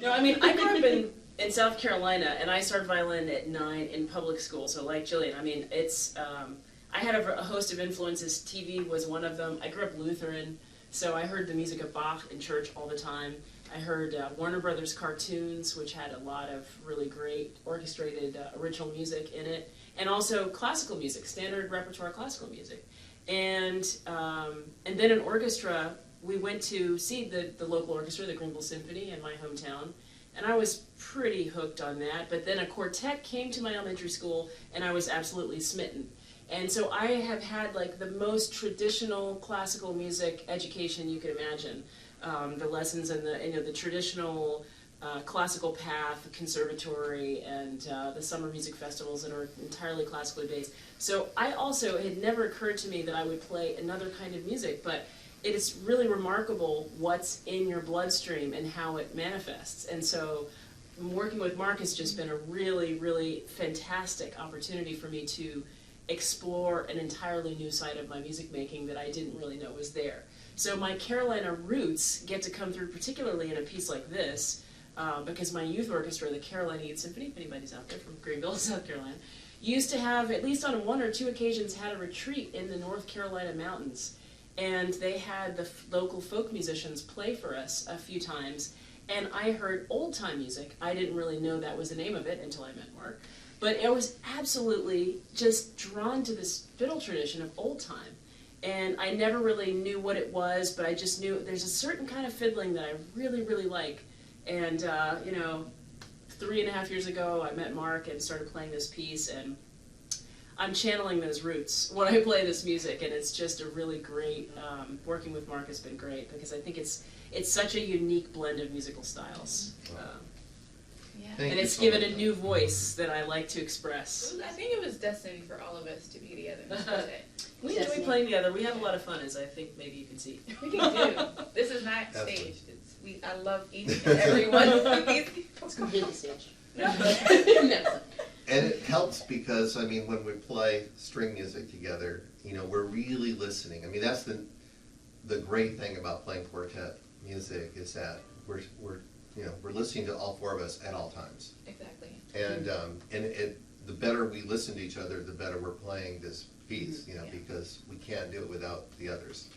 No, I mean, I grew up in South Carolina, and I started violin at 9 in public school, so like Gillian, I mean, it's, I had a host of influences. TV was one of them. I grew up Lutheran, so I heard the music of Bach in church all the time. I heard Warner Brothers cartoons, which had a lot of really great orchestrated original music in it, and also classical music, standard repertoire classical music. And then in orchestra, we went to see the local orchestra, the Greenville Symphony in my hometown, and I was pretty hooked on that. But then a quartet came to my elementary school, and I was absolutely smitten. And so I have had like the most traditional classical music education you could imagine. The lessons and the traditional classical path, the conservatory, and the summer music festivals that are entirely classically based. So I also, it had never occurred to me that I would play another kind of music, but it is really remarkable what's in your bloodstream and how it manifests. And so working with Mark has just been a really, really fantastic opportunity for me to explore an entirely new side of my music making that I didn't really know was there. So my Carolina roots get to come through particularly in a piece like this, because my youth orchestra, the Carolina Youth Symphony, if anybody's out there from Greenville, South Carolina, used to have, at least on 1 or 2 occasions, had a retreat in the North Carolina mountains. And they had the local folk musicians play for us a few times. And I heard old-time music. I didn't really know that was the name of it until I met Mark. But I was absolutely just drawn to this fiddle tradition of old time. And I never really knew what it was, but I just knew there's a certain kind of fiddling that I really, really like. And, 3.5 years ago, I met Mark and started playing this piece, and I'm channeling those roots when I play this music, and it's just a really great, working with Mark has been great, because I think it's such a unique blend of musical styles. And it's given a new voice that I like to express. I think it was destiny for all of us to be together. We enjoy playing together. We have a lot of fun, as I think maybe you can see. We do. This is not staged. I love each and every one of these people. It's completely staged. No. And it helps because, I mean, when we play string music together, we're really listening. I mean, that's the great thing about playing quartet music is that we're listening to all 4 of us at all times. Exactly. And the better we listen to each other, the better we're playing this piece, because we can't do it without the others.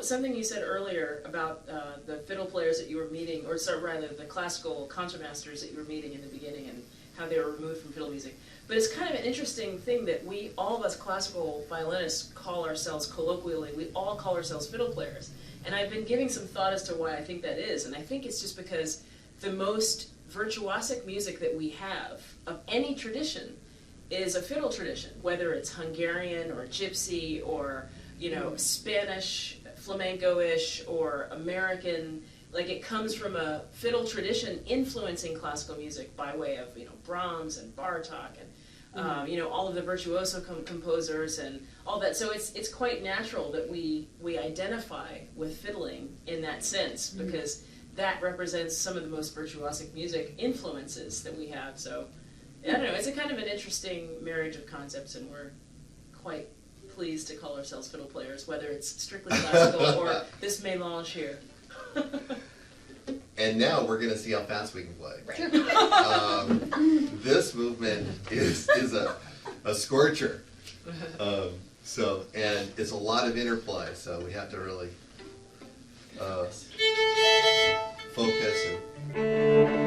Something you said earlier about the fiddle players that you were meeting, or rather the classical concertmasters that you were meeting in the beginning, and how they were removed from fiddle music. But it's kind of an interesting thing that all of us classical violinists call ourselves, colloquially, we all call ourselves fiddle players. And I've been giving some thought as to why I think that is, and I think it's just because the most virtuosic music that we have of any tradition is a fiddle tradition, whether it's Hungarian or Gypsy or Spanish, flamenco-ish, or American. Like, it comes from a fiddle tradition influencing classical music by way of Brahms and Bartok and all of the virtuoso composers and all that. So it's quite natural that we identify with fiddling in that sense, because that represents some of the most virtuosic music influences that we have. So I don't know, it's a kind of an interesting marriage of concepts, and we're quite pleased to call ourselves fiddle players, whether it's strictly classical or this mélange here. And now we're going to see how fast we can play. Right. This movement is a scorcher. And it's a lot of interplay, so we have to really focus and.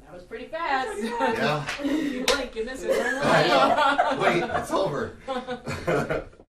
That was pretty fast. Yeah. You blink and this is I know. Wait, it's over.